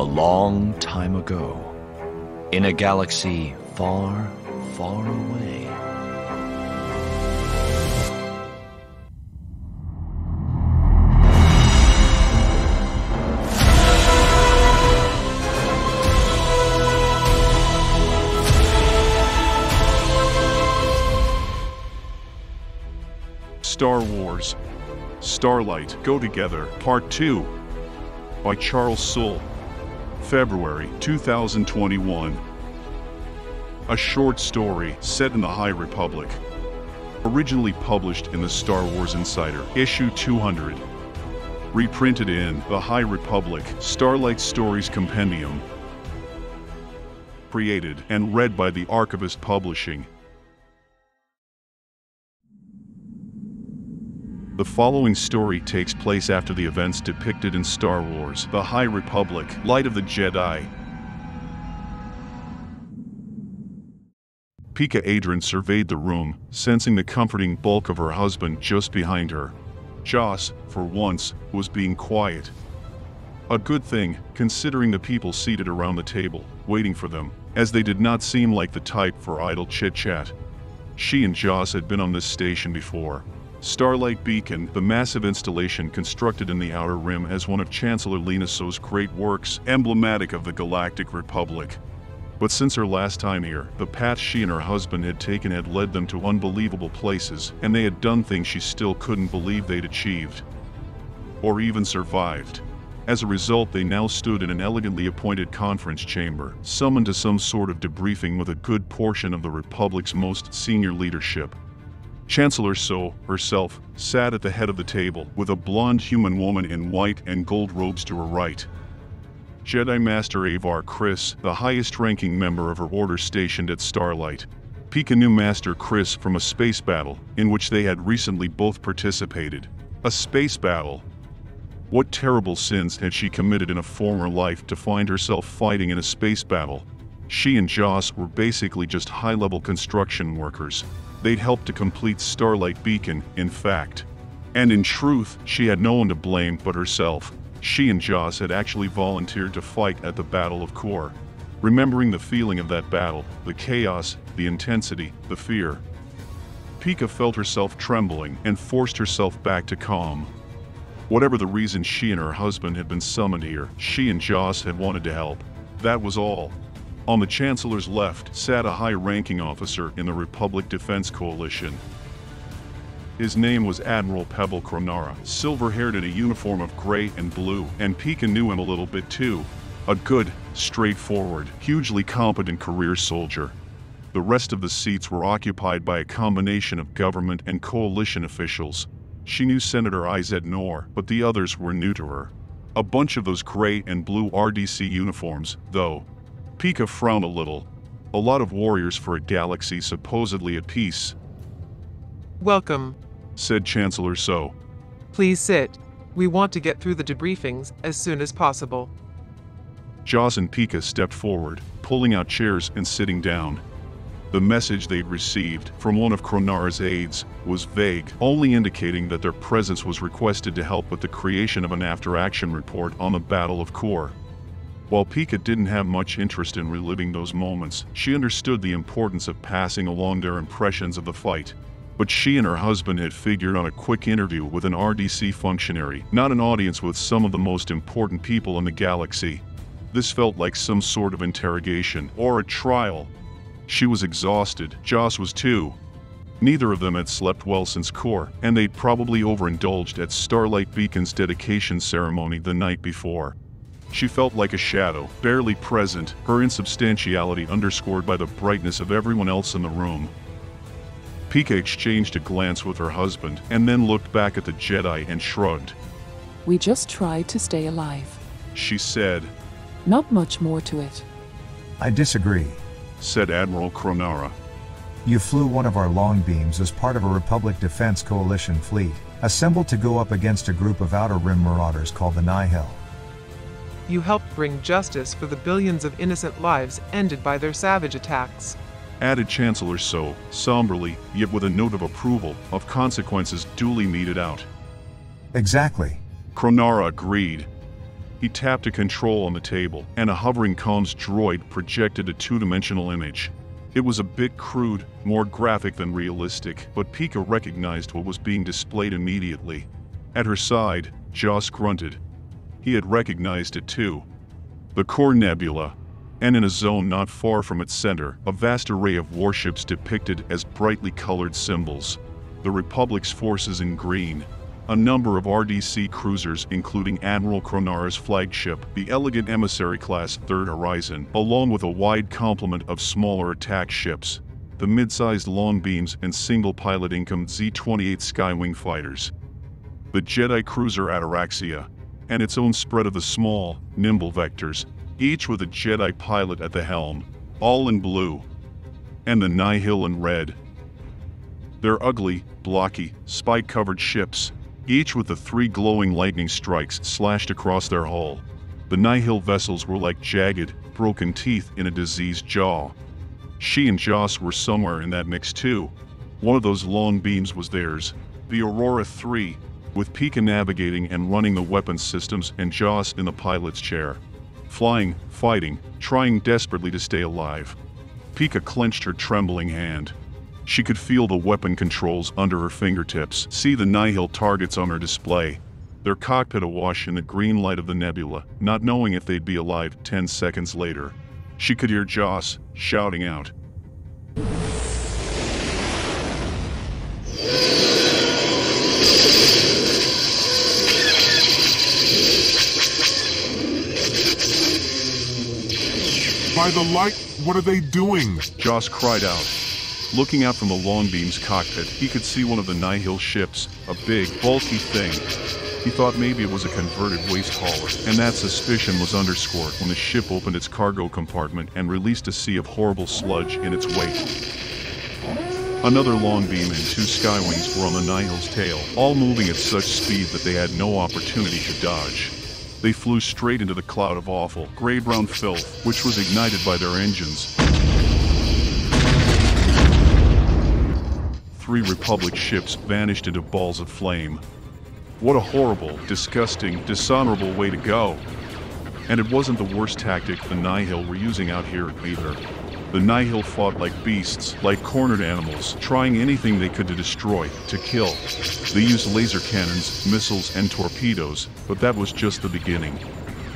A long time ago, in a galaxy far, far away. Star Wars, Starlight, Go Together, Part 2, by Soule, February 2021. A short story set in the High Republic. Originally published in the Star Wars Insider, issue 200. Reprinted in the High Republic Starlight Stories Compendium. Created and read by the Archivist Publishing. The following story takes place after the events depicted in Star Wars: The High Republic, Light of the Jedi. Pika Adren surveyed the room, sensing the comforting bulk of her husband just behind her. Joss, for once, was being quiet. A good thing, considering the people seated around the table, waiting for them, as they did not seem like the type for idle chit-chat. She and Joss had been on this station before. Starlight Beacon, the massive installation constructed in the Outer Rim as one of Chancellor Lina So's great works, emblematic of the Galactic Republic. But since her last time here, the path she and her husband had taken had led them to unbelievable places, and they had done things she still couldn't believe they'd achieved. Or even survived. As a result, they now stood in an elegantly appointed conference chamber, summoned to some sort of debriefing with a good portion of the Republic's most senior leadership. Chancellor Soule, herself, sat at the head of the table, with a blonde human woman in white and gold robes to her right. Jedi Master Avar Kriss, the highest-ranking member of her order stationed at Starlight. Pika knew Master Kriss from a space battle, in which they had recently both participated. A space battle? What terrible sins had she committed in a former life to find herself fighting in a space battle? She and Joss were basically just high-level construction workers. They'd helped to complete Starlight Beacon, in fact. And in truth, she had no one to blame but herself. She and Joss had actually volunteered to fight at the Battle of Kor. Remembering the feeling of that battle, the chaos, the intensity, the fear, Pika felt herself trembling and forced herself back to calm. Whatever the reason she and her husband had been summoned here, she and Joss had wanted to help. That was all. On the Chancellor's left sat a high-ranking officer in the Republic Defense Coalition. His name was Admiral Pebble Kronara, silver-haired in a uniform of gray and blue, and Pika knew him a little bit too. A good, straightforward, hugely competent career soldier. The rest of the seats were occupied by a combination of government and coalition officials. She knew Senator Ized Nor, but the others were new to her. A bunch of those gray and blue RDC uniforms, though. Pika frowned a little. A lot of warriors for a galaxy supposedly at peace. "Welcome," said Chancellor Soule. "Please sit. We want to get through the debriefings as soon as possible." Joss and Pika stepped forward, pulling out chairs and sitting down. The message they'd received from one of Kronara's aides was vague, only indicating that their presence was requested to help with the creation of an after-action report on the Battle of Kor. While Pika didn't have much interest in reliving those moments, she understood the importance of passing along their impressions of the fight. But she and her husband had figured on a quick interview with an RDC functionary, not an audience with some of the most important people in the galaxy. This felt like some sort of interrogation, or a trial. She was exhausted, Joss was too. Neither of them had slept well since Kor, and they'd probably overindulged at Starlight Beacon's dedication ceremony the night before. She felt like a shadow, barely present, her insubstantiality underscored by the brightness of everyone else in the room. Pika exchanged a glance with her husband, and then looked back at the Jedi and shrugged. "We just tried to stay alive," she said. "Not much more to it." "I disagree," said Admiral Kronara. "You flew one of our long beams as part of a Republic Defense Coalition fleet, assembled to go up against a group of Outer Rim marauders called the Nihil. You helped bring justice for the billions of innocent lives ended by their savage attacks," added Chancellor Soule, somberly, yet with a note of approval, of consequences duly meted out. "Exactly," Kronara agreed. He tapped a control on the table, and a hovering comms droid projected a two-dimensional image. It was a bit crude, more graphic than realistic, but Pika recognized what was being displayed immediately. At her side, Joss grunted. He had recognized it too. The core nebula, and in a zone not far from its center, a vast array of warships depicted as brightly colored symbols. The Republic's forces in green. A number of RDC cruisers including Admiral Kronara's flagship, the elegant emissary-class Third Horizon, along with a wide complement of smaller attack ships, the mid-sized Longbeams and single-pilot income Z-28 Skywing fighters, the Jedi cruiser Ataraxia, and its own spread of the small, nimble vectors, each with a Jedi pilot at the helm, all in blue, and the Nihil in red. They're ugly, blocky, spike-covered ships, each with the 3 glowing lightning strikes slashed across their hull. The Nihil vessels were like jagged, broken teeth in a diseased jaw. She and Joss were somewhere in that mix too. One of those long beams was theirs, the Aurora 3, with Pika navigating and running the weapons systems and Joss in the pilot's chair. Flying, fighting, trying desperately to stay alive. Pika clenched her trembling hand. She could feel the weapon controls under her fingertips, see the Nihil targets on her display, their cockpit awash in the green light of the nebula, not knowing if they'd be alive 10 seconds later. She could hear Joss shouting out. By the light, what are they doing? Joss cried out. Looking out from the Longbeam's cockpit, he could see one of the Nihil ships, a big, bulky thing. He thought maybe it was a converted waste hauler, and that suspicion was underscored when the ship opened its cargo compartment and released a sea of horrible sludge in its wake. Another Longbeam and 2 Skywings were on the Nihil's tail, all moving at such speed that they had no opportunity to dodge. They flew straight into the cloud of awful, gray-brown filth, which was ignited by their engines. 3 Republic ships vanished into balls of flame. What a horrible, disgusting, dishonorable way to go. And it wasn't the worst tactic the Nihil were using out here either. The Nihil fought like beasts, like cornered animals, trying anything they could to destroy, to kill. They used laser cannons, missiles, and torpedoes, but that was just the beginning.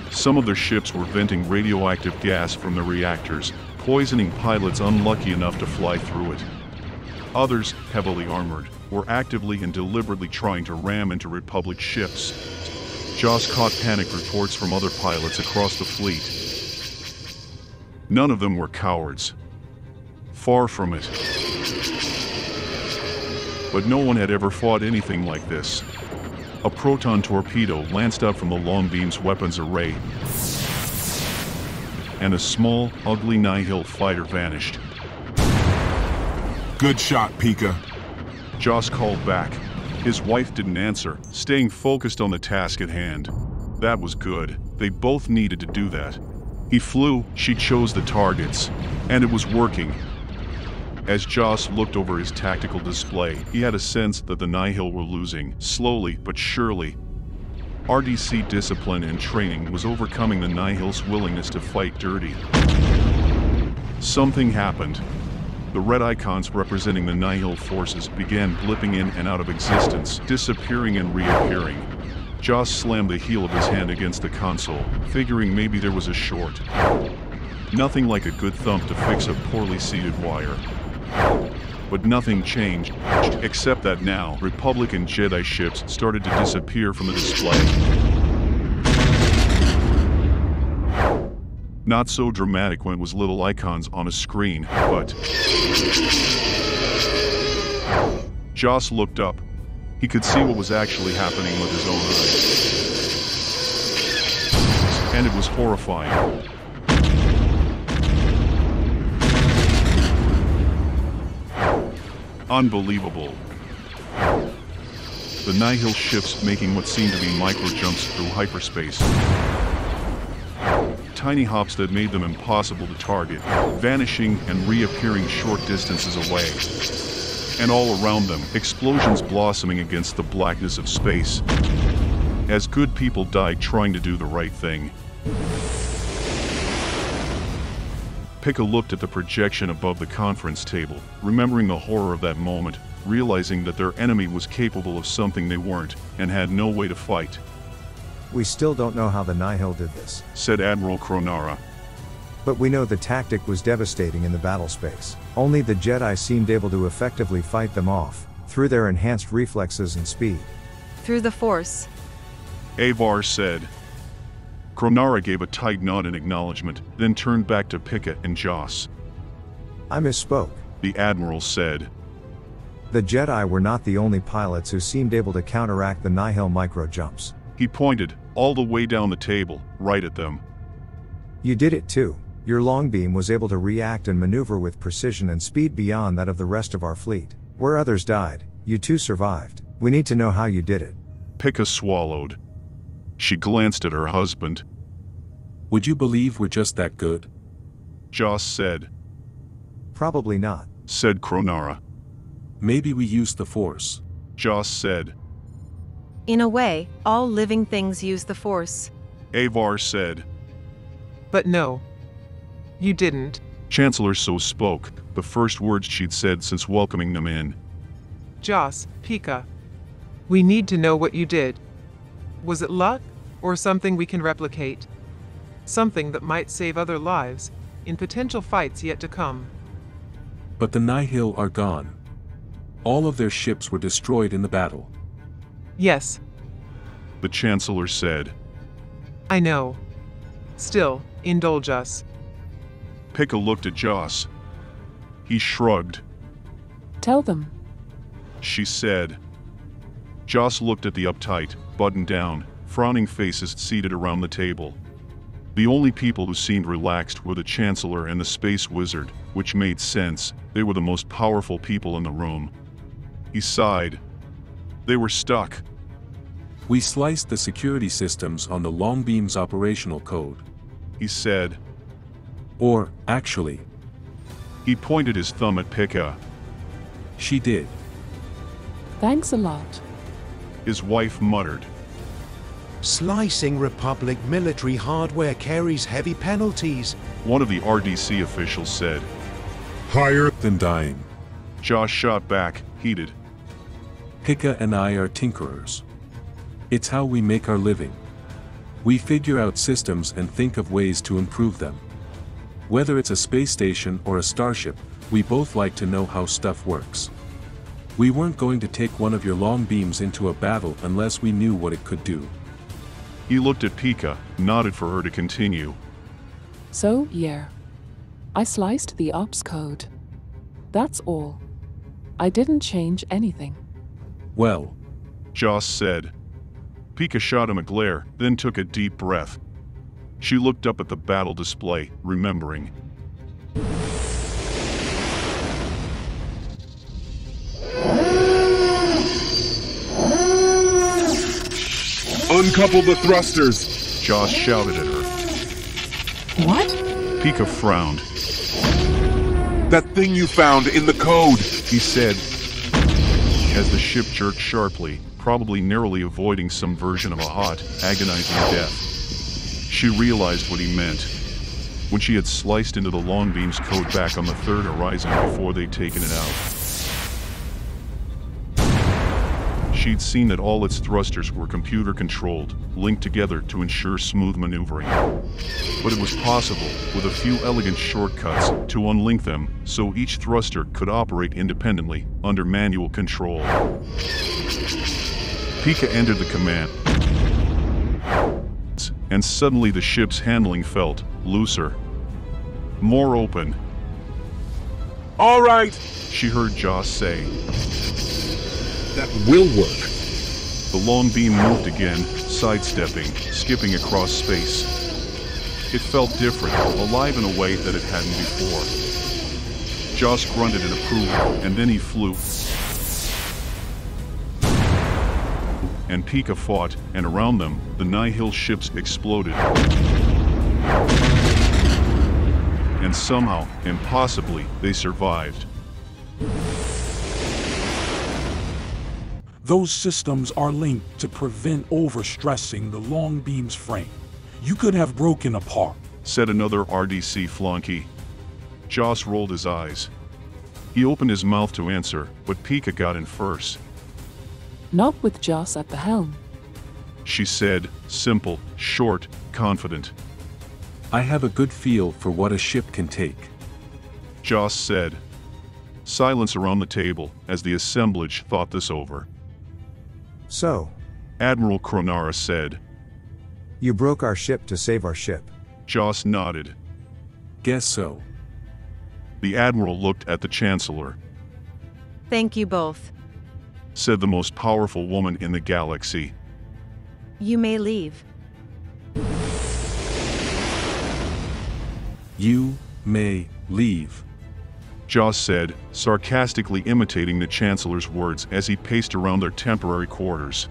Some of their ships were venting radioactive gas from their reactors, poisoning pilots unlucky enough to fly through it. Others, heavily armored, were actively and deliberately trying to ram into Republic ships. Joss caught panic reports from other pilots across the fleet. None of them were cowards. Far from it. But no one had ever fought anything like this. A proton torpedo lanced out from the Longbeam's weapons array, and a small, ugly Nihil fighter vanished. Good shot, Pika. Joss called back. His wife didn't answer, staying focused on the task at hand. That was good. They both needed to do that. He flew, she chose the targets, and it was working. As Joss looked over his tactical display, he had a sense that the Nihil were losing, slowly but surely. RDC discipline and training was overcoming the Nihil's willingness to fight dirty. Something happened. The red icons representing the Nihil forces began blipping in and out of existence, disappearing and reappearing. Joss slammed the heel of his hand against the console, figuring maybe there was a short. Nothing like a good thump to fix a poorly seated wire. But nothing changed, except that now, Republic and Jedi ships started to disappear from the display. Not so dramatic when it was little icons on a screen, but... Joss looked up. He could see what was actually happening with his own eyes. And it was horrifying. Unbelievable. The Nihil ships making what seemed to be micro-jumps through hyperspace. Tiny hops that made them impossible to target, vanishing and reappearing short distances away. And all around them, explosions blossoming against the blackness of space. as good people died trying to do the right thing. Pika looked at the projection above the conference table, remembering the horror of that moment, realizing that their enemy was capable of something they weren't, and had no way to fight. We still don't know how the Nihil did this, said Admiral Kronara. but we know the tactic was devastating in the battle space. Only the Jedi seemed able to effectively fight them off, through their enhanced reflexes and speed. Through the Force. Avar said. Kronara gave a tight nod in acknowledgement, then turned back to Pika and Joss. I misspoke. The Admiral said. The Jedi were not the only pilots who seemed able to counteract the Nihil micro-jumps. He pointed, all the way down the table, right at them. You did it too. Your long beam was able to react and maneuver with precision and speed beyond that of the rest of our fleet. Where others died, you too survived. We need to know how you did it. Pika swallowed. She glanced at her husband. Would you believe we're just that good? Joss said. Probably not, said Kronara. Maybe we used the Force. Joss said. In a way, all living things use the Force. Avar said. But no. You didn't. Chancellor So spoke, the first words she'd said since welcoming them in. Joss, Pika. We need to know what you did. Was it luck, or something we can replicate? Something that might save other lives, in potential fights yet to come. But the Nihil are gone. All of their ships were destroyed in the battle. Yes. The Chancellor said. I know. Still, indulge us. Pika looked at Joss. He shrugged. Tell them. She said. Joss looked at the uptight, buttoned down, frowning faces seated around the table. The only people who seemed relaxed were the Chancellor and the Space Wizard, which made sense. They were the most powerful people in the room. He sighed. They were stuck. We sliced the security systems on the long beam's operational code. He said. Or, actually. He pointed his thumb at Pika. She did. Thanks a lot. His wife muttered. Slicing Republic military hardware carries heavy penalties. One of the RDC officials said. Higher Than dying. Josh shot back, heated. Pika and I are tinkerers. It's how we make our living. We figure out systems and think of ways to improve them. Whether it's a space station or a starship, we both like to know how stuff works. We weren't going to take one of your long beams into a battle unless we knew what it could do. He looked at Pika, nodded for her to continue. So, yeah. I sliced the ops code. That's all. I didn't change anything. Well, Joss said. Pika shot him a glare, then took a deep breath. She looked up at the battle display, remembering. Uncouple the thrusters! Joss shouted at her. What? Pika frowned. That thing you found in the code! He said, as the ship jerked sharply, probably narrowly avoiding some version of a hot, agonizing death. She realized what he meant. When she had sliced into the long beam's code back on the third horizon before they'd taken it out. She'd seen that all its thrusters were computer-controlled, linked together to ensure smooth maneuvering. But it was possible, with a few elegant shortcuts, to unlink them so each thruster could operate independently, under manual control. Pika entered the command, and suddenly the ship's handling felt looser, more open. All right! She heard Joss say. That will work. The long beam moved again, sidestepping, skipping across space. It felt different, alive in a way that it hadn't before. Joss grunted in approval, and then he flew. And Pika fought, and around them, the Nihil ships exploded. And somehow, impossibly, they survived. Those systems are linked to prevent overstressing the long beam's frame. You could have broken apart, said another RDC flunky. Joss rolled his eyes. He opened his mouth to answer, but Pika got in first. Not with Joss at the helm. She said, simple, short, confident. I have a good feel for what a ship can take. Joss said. Silence around the table as the assemblage thought this over. So, Admiral Kronara said. You broke our ship to save our ship. Joss nodded. Guess so. The Admiral looked at the Chancellor. Thank you both. Said the most powerful woman in the galaxy. You may leave. You may leave. Joss said, sarcastically imitating the Chancellor's words as he paced around their temporary quarters.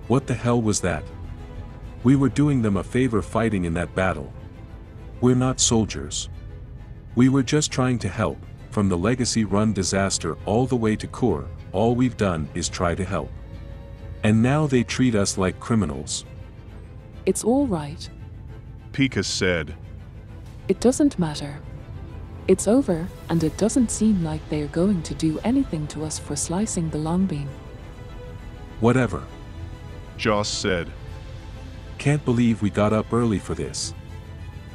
What the hell was that? We were doing them a favor fighting in that battle. We're not soldiers. We were just trying to help. From the Legacy-run disaster all the way to Core, all we've done is try to help. And now they treat us like criminals. It's all right. Pika said. It doesn't matter. It's over, and it doesn't seem like they're going to do anything to us for slicing the long beam. Whatever. Joss said. Can't believe we got up early for this.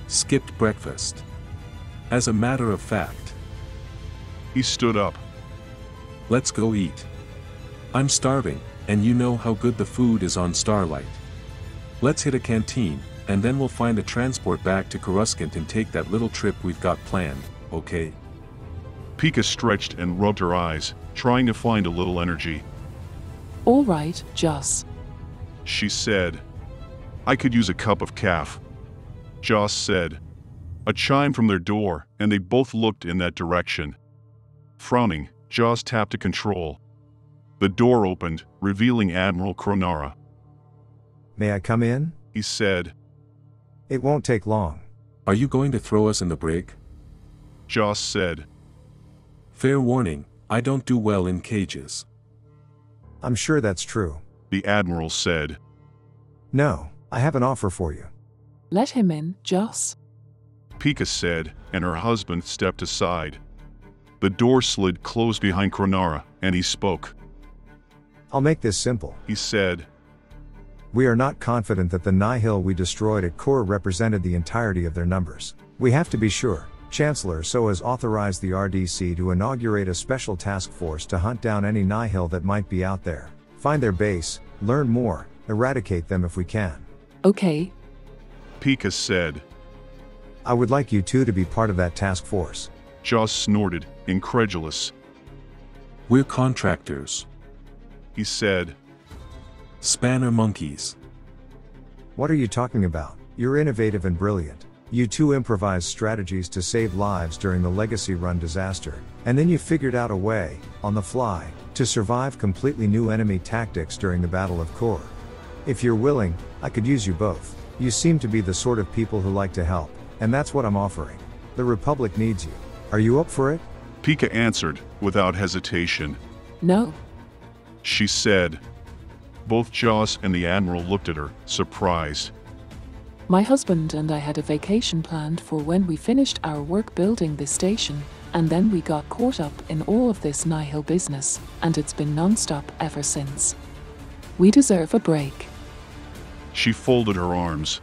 Skipped breakfast. As a matter of fact. He stood up. Let's go eat. I'm starving, and you know how good the food is on Starlight. Let's hit a canteen, and then we'll find a transport back to Coruscant and take that little trip we've got planned, okay? Pika stretched and rubbed her eyes, trying to find a little energy. All right, Joss. She said. I could use a cup of caf. Joss said. A chime from their door, and they both looked in that direction. Frowning, Joss tapped a control. The door opened, revealing Admiral Kronara. May I come in? He said. It won't take long. Are you going to throw us in the brig? Joss said. Fair warning, I don't do well in cages. I'm sure that's true. The Admiral said. No, I have an offer for you. Let him in, Joss. Pika said, and her husband stepped aside. The door slid closed behind Kronara, and he spoke. I'll make this simple. He said. We are not confident that the Nihil we destroyed at Core represented the entirety of their numbers. We have to be sure. Chancellor So has authorized the RDC to inaugurate a special task force to hunt down any Nihil that might be out there. Find their base, learn more, eradicate them if we can. Okay. Pika said. I would like you two to be part of that task force. Joss snorted, incredulous. We're contractors. He said. Spanner monkeys. What are you talking about? You're innovative and brilliant. You two improvised strategies to save lives during the Legacy-run disaster, and then you figured out a way, on the fly, to survive completely new enemy tactics during the Battle of Core. If you're willing, I could use you both. You seem to be the sort of people who like to help, and that's what I'm offering. The Republic needs you. Are you up for it? Pika answered, without hesitation. No. She said. Both Joss and the Admiral looked at her, surprised. My husband and I had a vacation planned for when we finished our work building this station, and then we got caught up in all of this Nihil business, and it's been non-stop ever since. We deserve a break. She folded her arms.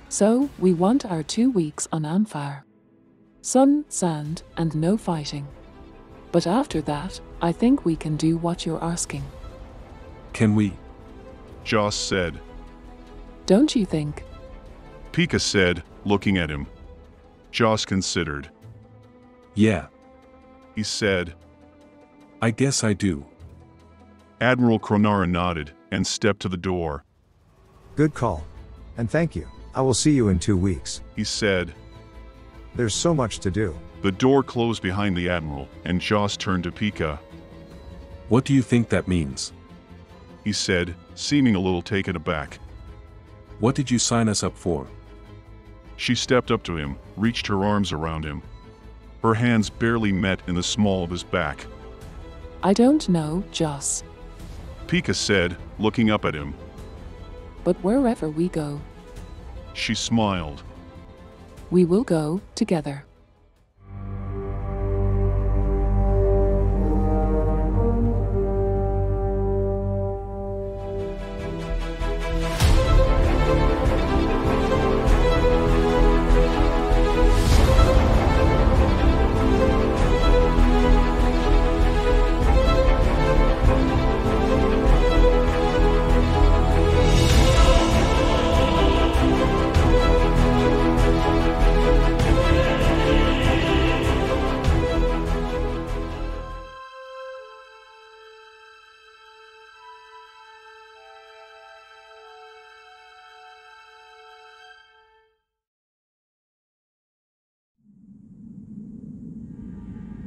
So, we want our 2 weeks on Anfar. Sun, sand, and no fighting. But after that, I think we can do what you're asking. Can we? Joss said. Don't you think? Pika said, looking at him. Joss considered. Yeah. He said. I guess I do. Admiral Kronara nodded and stepped to the door. Good call. And thank you. I will see you in 2 weeks. He said. There's so much to do. The door closed behind the Admiral, and Joss turned to Pika. What do you think that means? He said, seeming a little taken aback. What did you sign us up for? She stepped up to him, reached her arms around him. Her hands barely met in the small of his back. I don't know, Joss. Pika said, looking up at him. But wherever we go, She smiled. we will go together.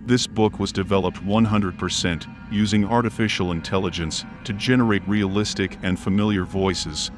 This book was developed 100% using artificial intelligence to generate realistic and familiar voices